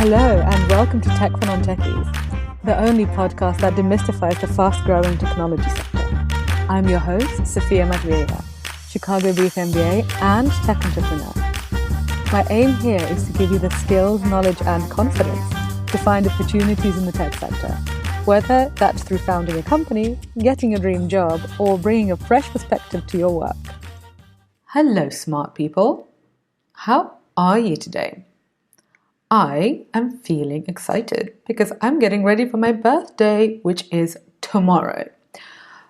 Hello and welcome to Tech for Non-Techies, the only podcast that demystifies the fast-growing technology sector. I'm your host, Sophia Matvieva, Chicago-based MBA and tech entrepreneur. My aim here is to give you the skills, knowledge and confidence to find opportunities in the tech sector, whether that's through founding a company, getting a dream job, or bringing a fresh perspective to your work. Hello, smart people. How are you today? I am feeling excited because I'm getting ready for my birthday, which is tomorrow.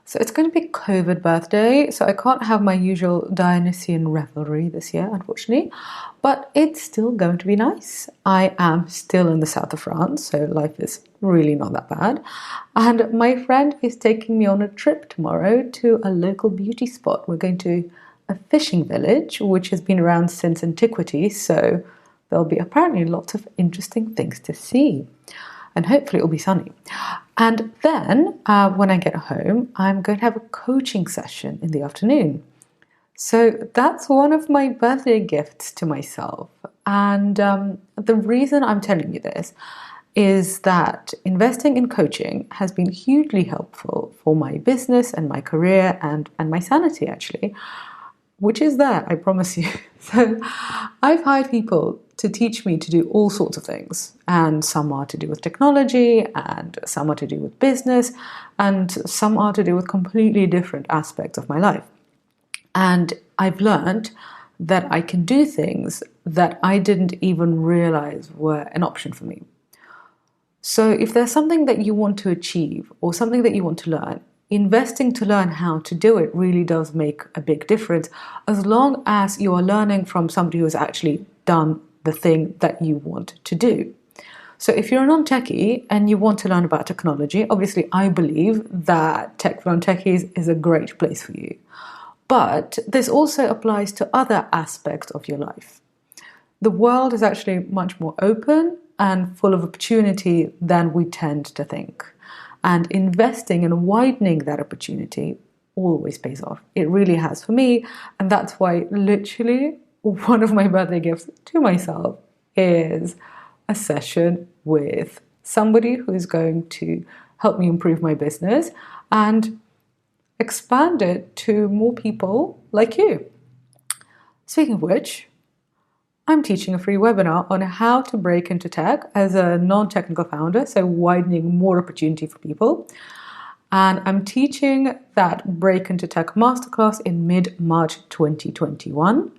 So it's going to be COVID birthday, so I can't have my usual Dionysian revelry this year, unfortunately, but it's still going to be nice. I am still in the south of France, so life is really not that bad. And my friend is taking me on a trip tomorrow to a local beauty spot. We're going to a fishing village, which has been around since antiquity, so there'll be apparently lots of interesting things to see. And hopefully it'll be sunny. And then when I get home, I'm going to have a coaching session in the afternoon. So that's one of my birthday gifts to myself. And the reason I'm telling you this is that investing in coaching has been hugely helpful for my business and my career and my sanity, actually, which is there, I promise you. So I've hired people to teach me to do all sorts of things. And some are to do with technology, and some are to do with business, and some are to do with completely different aspects of my life. And I've learned that I can do things that I didn't even realize were an option for me. So if there's something that you want to achieve or something that you want to learn, investing to learn how to do it really does make a big difference, as long as you are learning from somebody who has actually done the thing that you want to do. So if you're a non-techie and you want to learn about technology, obviously I believe that Tech for Non-Techies is a great place for you. But this also applies to other aspects of your life. The world is actually much more open and full of opportunity than we tend to think. And investing and widening that opportunity always pays off. It really has for me. And that's why literally one of my birthday gifts to myself is a session with somebody who is going to help me improve my business and expand it to more people like you. Speaking of which, I'm teaching a free webinar on how to break into tech as a non-technical founder, so widening more opportunity for people. And I'm teaching that Break into Tech Masterclass in mid-March 2021.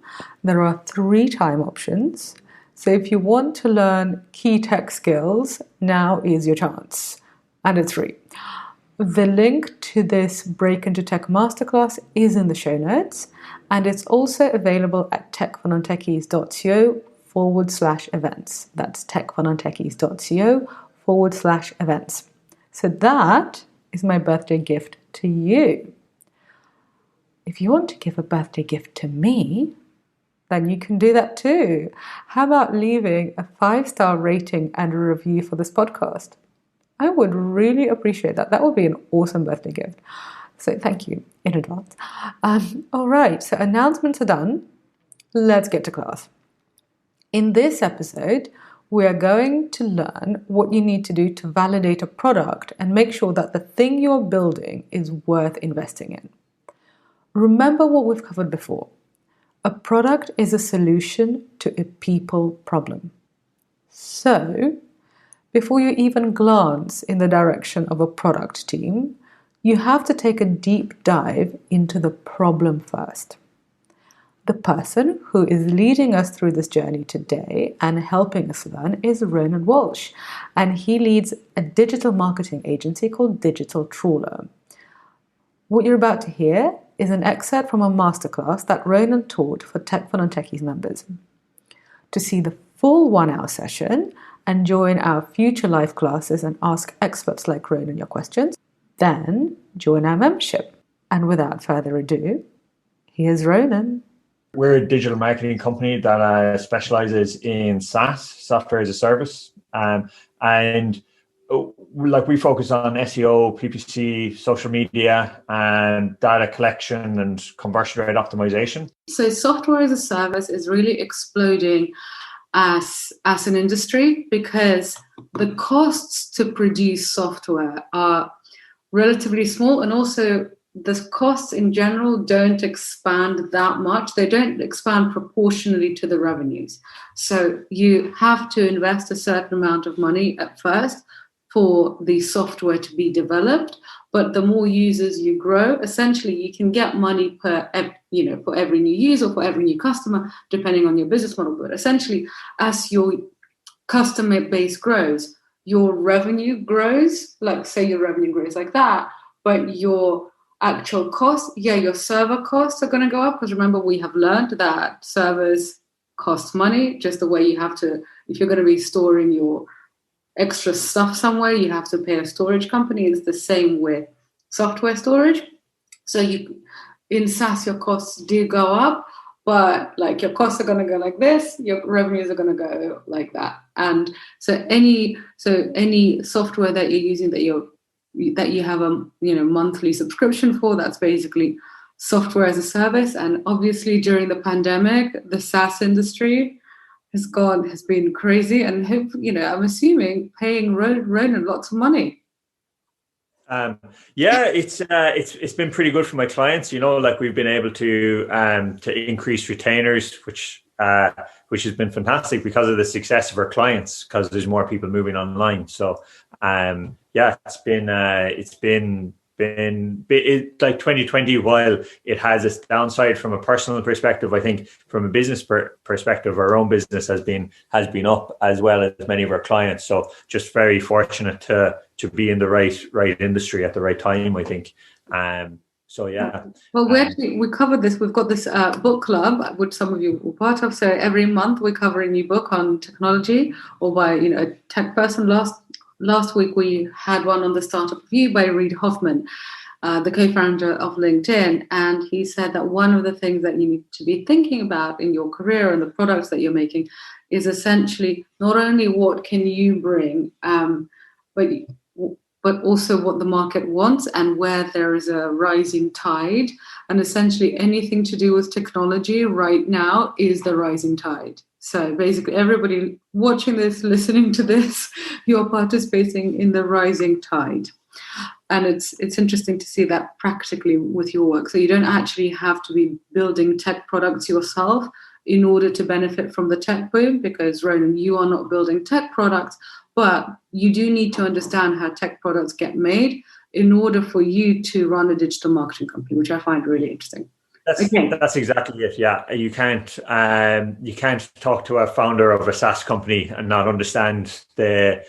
There are 3 time options. So if you want to learn key tech skills, now is your chance. And it's free. The link to this Break into Tech Masterclass is in the show notes. And it's also available at techfornontechies.co/events. That's techfornontechies.co/events. So that is my birthday gift to you. If you want to give a birthday gift to me, then you can do that too. How about leaving a 5-star rating and a review for this podcast? I would really appreciate that. That would be an awesome birthday gift. So thank you in advance. All right, so announcements are done. Let's get to class. In this episode, we are going to learn what you need to do to validate a product and make sure that the thing you're building is worth investing in. Remember what we've covered before. A product is a solution to a people problem. So, before you even glance in the direction of a product team, you have to take a deep dive into the problem first. The person who is leading us through this journey today and helping us learn is Ronan Walsh, and he leads a digital marketing agency called Digital Trawler. What you're about to hear is an excerpt from a masterclass that Ronan taught for Tech for Non-Techies members. To see the full 1-hour session and join our future live classes and ask experts like Ronan your questions, then join our membership. And without further ado, here's Ronan. We're a digital marketing company that specializes in SaaS, software as a service, and we focus on SEO, PPC, social media, and data collection and conversion rate optimization. So software as a service is really exploding as an industry, because the costs to produce software are relatively small, and also the costs in general don't expand that much. They don't expand proportionally to the revenues. So you have to invest a certain amount of money at first for the software to be developed. But the more users you grow, essentially you can get money for every new user, for every new customer, depending on your business model. But essentially, as your customer base grows, your revenue grows. Like, say your revenue grows like that, but your actual costs, your server costs are going to go up, because remember, we have learned that servers cost money, just the way you have to, if you're going to be storing your extra stuff somewhere, you have to pay a storage company. It's the same with software storage. So in SaaS, your costs do go up, but like your costs are going to go like this, your revenues are going to go like that. And so any software that you're using that you have a monthly subscription for, that's basically software as a service. And obviously during the pandemic, the SaaS industry has been crazy, and I'm assuming paying Ronan lots of money. It's been pretty good for my clients. Like we've been able to increase retainers, which has been fantastic because of the success of our clients, because there's more people moving online. So it's been like 2020, while it has its downside from a personal perspective, I think from a business perspective, our own business has been up as well as many of our clients. So just very fortunate to be in the right industry at the right time, I think. Well, we covered this. We've got this book club, which some of you were part of. So every month we cover a new book on technology, or by a tech person. Last week we had one on the Startup Review by Reid Hoffman, the co-founder of LinkedIn, and he said that one of the things that you need to be thinking about in your career and the products that you're making is essentially not only what can you bring, but also what the market wants and where there is a rising tide. And essentially anything to do with technology right now is the rising tide. So basically everybody watching this, listening to this, you're participating in the rising tide. And it's interesting to see that practically with your work. So you don't actually have to be building tech products yourself in order to benefit from the tech boom, because Ronan, you are not building tech products, but you do need to understand how tech products get made in order for you to run a digital marketing company, which I find really interesting. That's exactly it. Yeah, you can't talk to a founder of a SaaS company and not understand the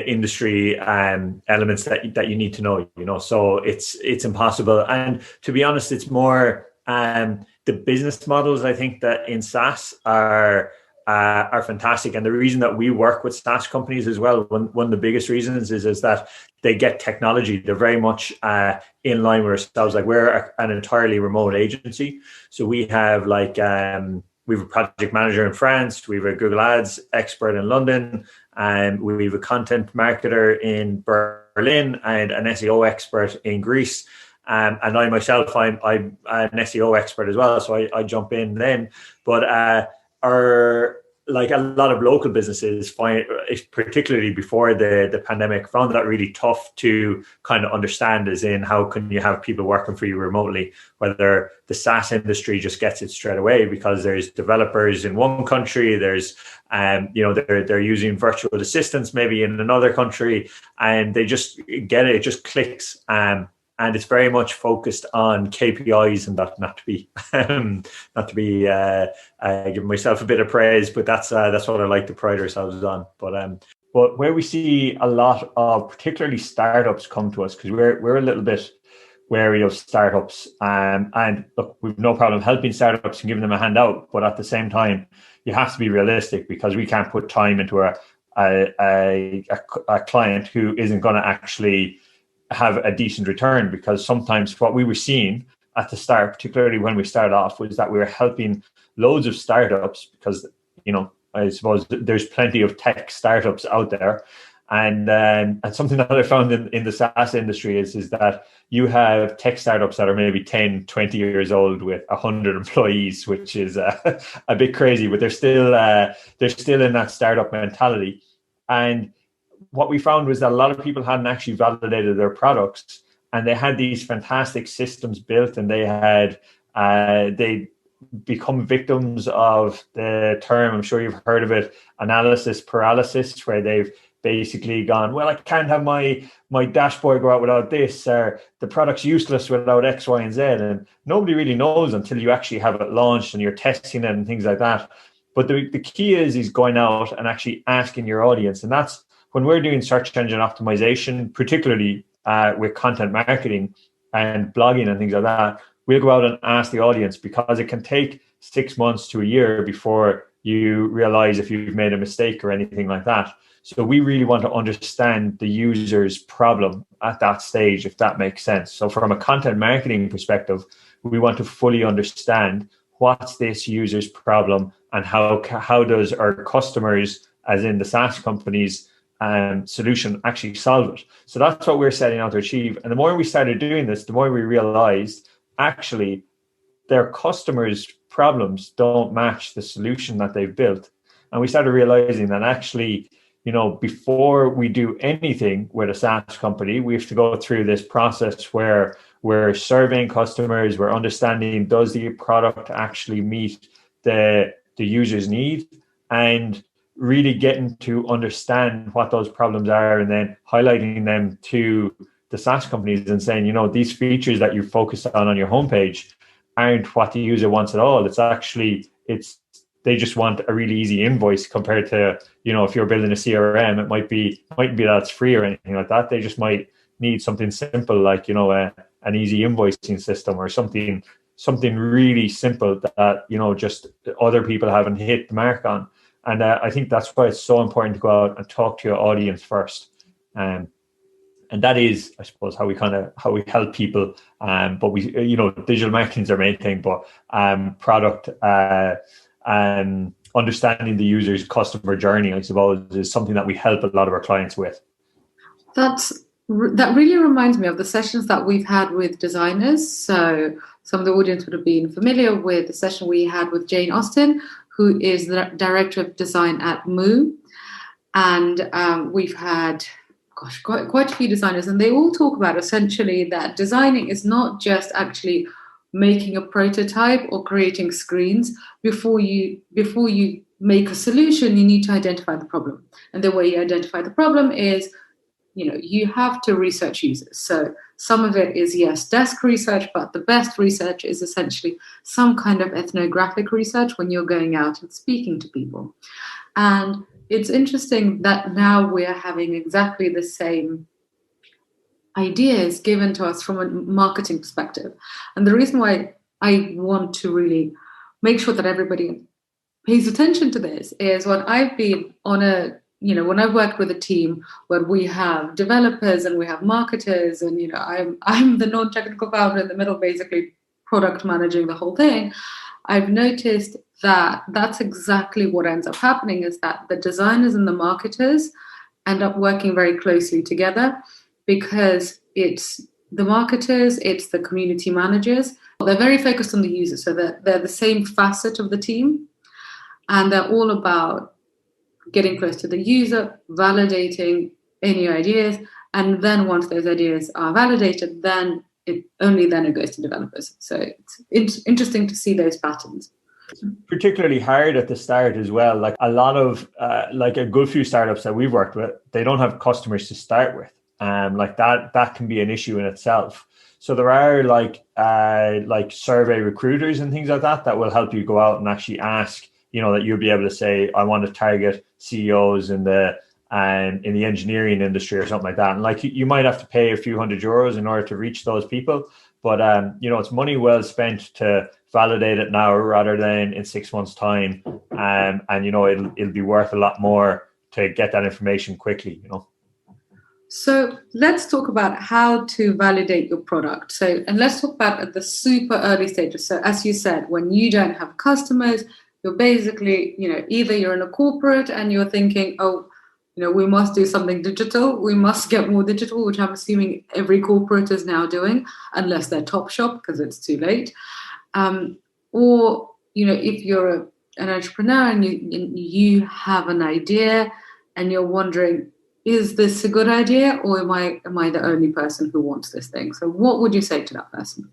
industry elements that you need to know. So it's impossible. And to be honest, it's more the business models, I think, that in SaaS are fantastic. And the reason that we work with SaaS companies as well, one of the biggest reasons is that they get technology. They're very much in line with ourselves. Like we're an entirely remote agency. So we have we have a project manager in France. We have a Google Ads expert in London. And we have a content marketer in Berlin and an SEO expert in Greece. And I myself, I'm an SEO expert as well. So I jump in then. But like a lot of local businesses find, particularly before the pandemic, found that really tough to kind of understand, as in how can you have people working for you remotely, whether the SaaS industry just gets it straight away because there's developers in one country, there's they're using virtual assistants maybe in another country, and they just get it just clicks. And it's very much focused on KPIs, and not to be giving myself a bit of praise, but that's what I like to pride ourselves on. But where we see a lot of particularly startups come to us, because we're a little bit wary of startups, and look, we've no problem helping startups and giving them a hand out, but at the same time, you have to be realistic, because we can't put time into a client who isn't going to actually have a decent return. Because sometimes what we were seeing at the start, particularly when we started off, was that we were helping loads of startups, because I suppose there's plenty of tech startups out there, And something that I found in the SaaS industry is that you have tech startups that are maybe 10, 20 years old with 100 employees, which is a bit crazy, but they're still in that startup mentality. And what we found was that a lot of people hadn't actually validated their products, and they had these fantastic systems built, and they become victims of the term, I'm sure you've heard of it, analysis paralysis, where they've basically gone, well, I can't have my dashboard go out without this, or the product's useless without X, Y, and Z. And nobody really knows until you actually have it launched and you're testing it and things like that. But the key is going out and actually asking your audience. And that's when we're doing search engine optimization, particularly with content marketing and blogging and things like that. We'll go out and ask the audience, because it can take 6 months to a year before you realize if you've made a mistake or anything like that. So we really want to understand the user's problem at that stage, if that makes sense. So from a content marketing perspective, we want to fully understand what's this user's problem, and how does our customers, as in the SaaS companies, solution actually solve it. So that's what we're setting out to achieve. And the more we started doing this, the more we realized actually their customers' problems don't match the solution that they've built. And we started realizing that actually, before we do anything with a SaaS company, we have to go through this process where we're surveying customers, we're understanding, does the product actually meet the user's need, and really getting to understand what those problems are, and then highlighting them to the SaaS companies and saying, these features that you focus on your homepage aren't what the user wants at all. They just want a really easy invoice compared to, if you're building a CRM, it might be that it's free or anything like that. They just might need something simple like, an easy invoicing system, or something really simple that, just other people haven't hit the mark on. And I think that's why it's so important to go out and talk to your audience first. And that is, I suppose, how we help people. But we, digital marketing is our main thing, but product and understanding the user's customer journey, I suppose, is something that we help a lot of our clients with. That really reminds me of the sessions that we've had with designers. So some of the audience would have been familiar with the session we had with Jane Austen, who is the director of design at Moo. And we've had, quite a few designers, and they all talk about essentially that designing is not just actually making a prototype or creating screens. Before you make a solution, you need to identify the problem. And the way you identify the problem is, you have to research users. So some of it is, yes, desk research, but the best research is essentially some kind of ethnographic research when you're going out and speaking to people. And it's interesting that now we're having exactly the same ideas given to us from a marketing perspective. And the reason why I want to really make sure that everybody pays attention to this is when I've been on when I've worked with a team where we have developers and we have marketers, and I'm the non-technical founder in the middle, basically product managing the whole thing. I've noticed that that's exactly what ends up happening, is that the designers and the marketers end up working very closely together, because it's the marketers, it's the community managers. They're very focused on the user, so they're the same facet of the team, and they're all about getting close to the user, validating any ideas, and then once those ideas are validated, then it goes to developers. So it's interesting to see those patterns. It's particularly hard at the start as well. Like a lot of like a good few startups that we've worked with, they don't have customers to start with. Like that can be an issue in itself. So there are like survey recruiters and things like that will help you go out and actually ask, that you'll be able to say, I want to target CEOs in the engineering industry or something like that. And like you might have to pay a few €100 in order to reach those people. But, it's money well spent to validate it now rather than in 6 months' time. And it'll be worth a lot more to get that information quickly, So let's talk about how to validate your product. And let's talk about at the super early stages. So as you said, when you don't have customers, you're basically, either you're in a corporate and you're thinking, oh, we must do something digital. We must get more digital, which I'm assuming every corporate is now doing, unless they're Topshop because it's too late. Or, if you're an entrepreneur and you have an idea and you're wondering, is this a good idea, or am I the only person who wants this thing? So what would you say to that person?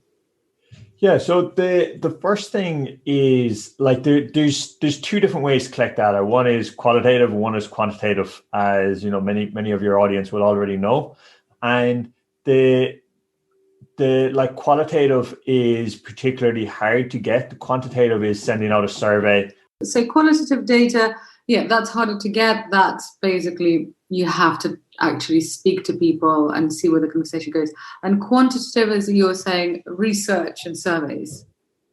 Yeah, so the first thing is like there's two different ways to collect data. One is qualitative, one is quantitative, as many of your audience will already know. And the like qualitative is particularly hard to get. The quantitative is sending out a survey. So qualitative data, yeah, that's harder to get. That's basically you have to actually speak to people and see where the conversation goes. And quantitative, as you were saying, research and surveys.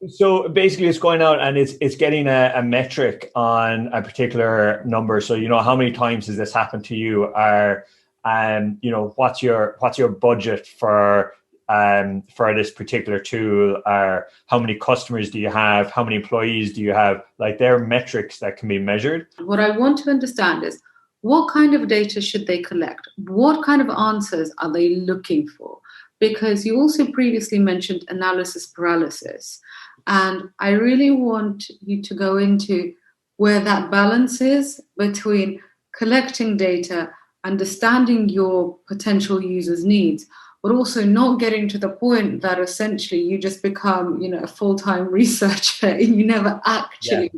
So basically it's going out and it's getting a metric on a particular number. So, how many times has this happened to you? Or, what's your budget for this particular tool? Or how many customers do you have? How many employees do you have? Like, there are metrics that can be measured. What I want to understand is, what kind of data should they collect? What kind of answers are they looking for? Because you also previously mentioned analysis paralysis. And I really want you to go into where that balance is between collecting data, understanding your potential users' needs, but also not getting to the point that essentially you just become, a full-time researcher and you never actually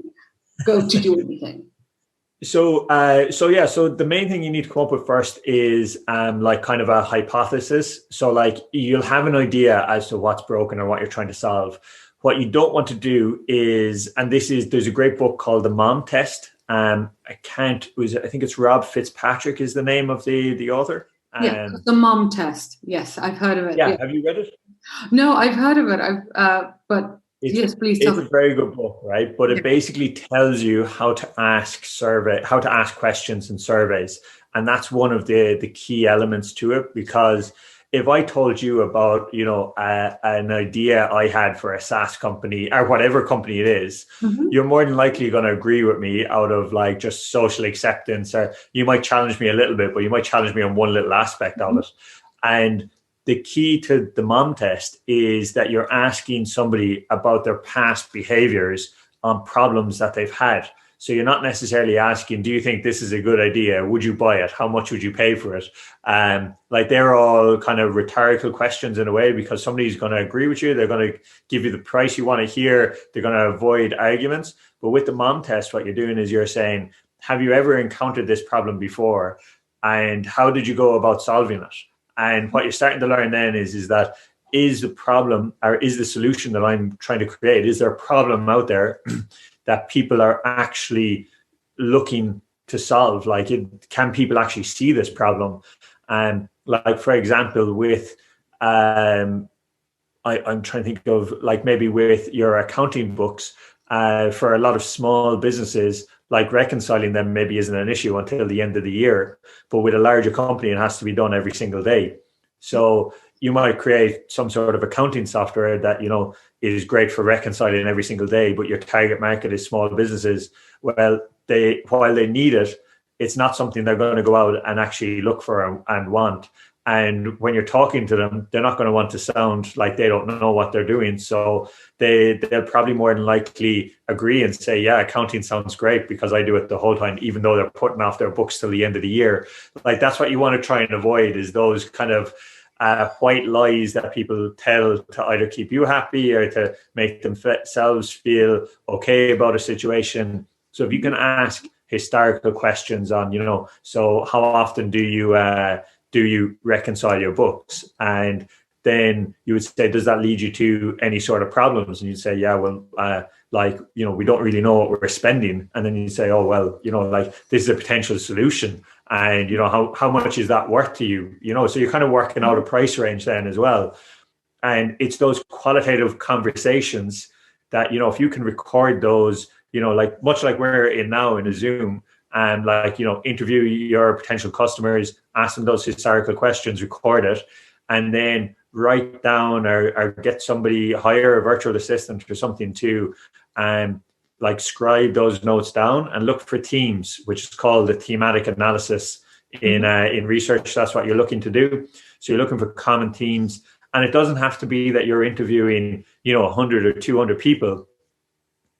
go to do anything. So the main thing you need to come up with first is like kind of a hypothesis. So like you'll have an idea as to what's broken or what you're trying to solve. What you don't want to do is, and there's a great book called The Mom Test. I think it's Rob Fitzpatrick is the name of the author. The Mom Test. Yes, I've heard of it. Yeah. Have you read it? No, I've heard of it. But yes, please tell me. It's a very good book, right? But it basically tells you how to ask questions in surveys. And that's one of the key elements to it, because if I told you about, an idea I had for a SaaS company or whatever company it is, you're more than likely going to agree with me out of like just social acceptance, or you might challenge me a little bit, but you might challenge me on one little aspect of it. And the key to the mom test is that you're asking somebody about their past behaviors on problems that they've had. So you're not necessarily asking, do you think this is a good idea? Would you buy it? How much would you pay for it? Like they're all kind of rhetorical questions in a way, because somebody's going to agree with you. They're going to give you the price you want to hear. They're going to avoid arguments. But with the mom test, what you're doing is you're saying, have you ever encountered this problem before? And how did you go about solving it? And what you're starting to learn then is that is the problem, or is the solution that I'm trying to create, is there a problem out there that people are actually looking to solve? Like, can people actually see this problem? And like, for example, with, I'm trying to think of like maybe with your accounting books, for a lot of small businesses, like reconciling them maybe isn't an issue until the end of the year. But with a larger company, it has to be done every single day. So you might create some sort of accounting software that, is great for reconciling every single day, but your target market is small businesses. Well, while they need it, it's not something they're going to go out and actually look for and want. And when you're talking to them, they're not going to want to sound like they don't know what they're doing. So they'll probably more than likely agree and say, yeah, accounting sounds great because I do it the whole time, even though they're putting off their books till the end of the year. Like, that's what you want to try and avoid, is those kind of white lies that people tell to either keep you happy or to make themselves feel okay about a situation. So if you can ask historical questions on, so how often do you reconcile your books? And then you would say, does that lead you to any sort of problems? And you'd say, yeah, well, we don't really know what we're spending. And then you'd say, oh, well, this is a potential solution. And, how much is that worth to you? So you're kind of working out a price range then as well. And it's those qualitative conversations that, if you can record those, much like we're in now in a Zoom, and interview your potential customers, ask them those historical questions, record it, and then write down or get somebody, hire a virtual assistant or something to like scribe those notes down and look for themes, which is called the thematic analysis in research. That's what you're looking to do. So you're looking for common themes, and it doesn't have to be that you're interviewing, 100 or 200 people.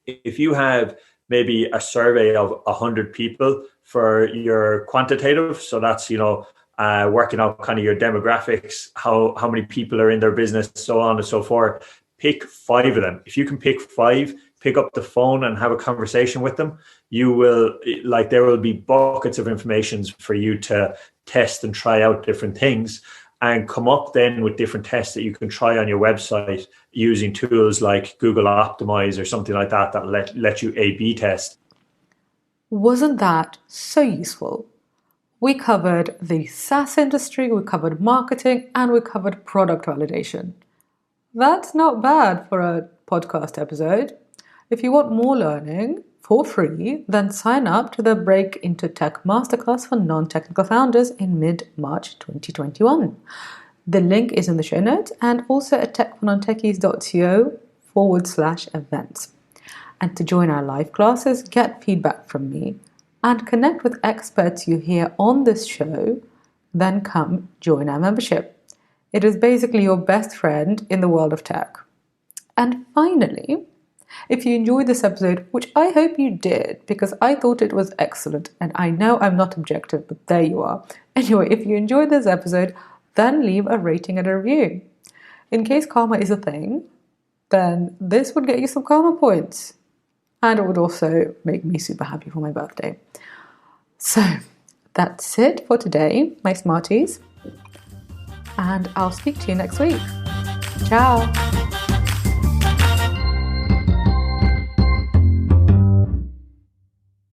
If you have maybe a survey of 100 people for your quantitative, so that's, working out kind of your demographics, how many people are in their business, so on and so forth. Pick 5 of them. If you can pick 5, pick up the phone and have a conversation with them. You will, there will be buckets of information for you to test and try out different things, and come up then with different tests that you can try on your website using tools like Google Optimize or something like that let you A/B test. Wasn't that so useful? We covered the SaaS industry, we covered marketing, and we covered product validation. That's not bad for a podcast episode. If you want more learning for free, then sign up to the Break into Tech Masterclass for non-technical founders in mid-March 2021. The link is in the show notes and also at techfornontechies.co/events. And to join our live classes, get feedback from me, and connect with experts you hear on this show, then come join our membership. It is basically your best friend in the world of tech. And finally, if you enjoyed this episode, which I hope you did, because I thought it was excellent, and I know I'm not objective, but there you are. Anyway, if you enjoyed this episode, then leave a rating and a review. In case karma is a thing, then this would get you some karma points. And it would also make me super happy for my birthday. So, that's it for today, my smarties. And I'll speak to you next week. Ciao!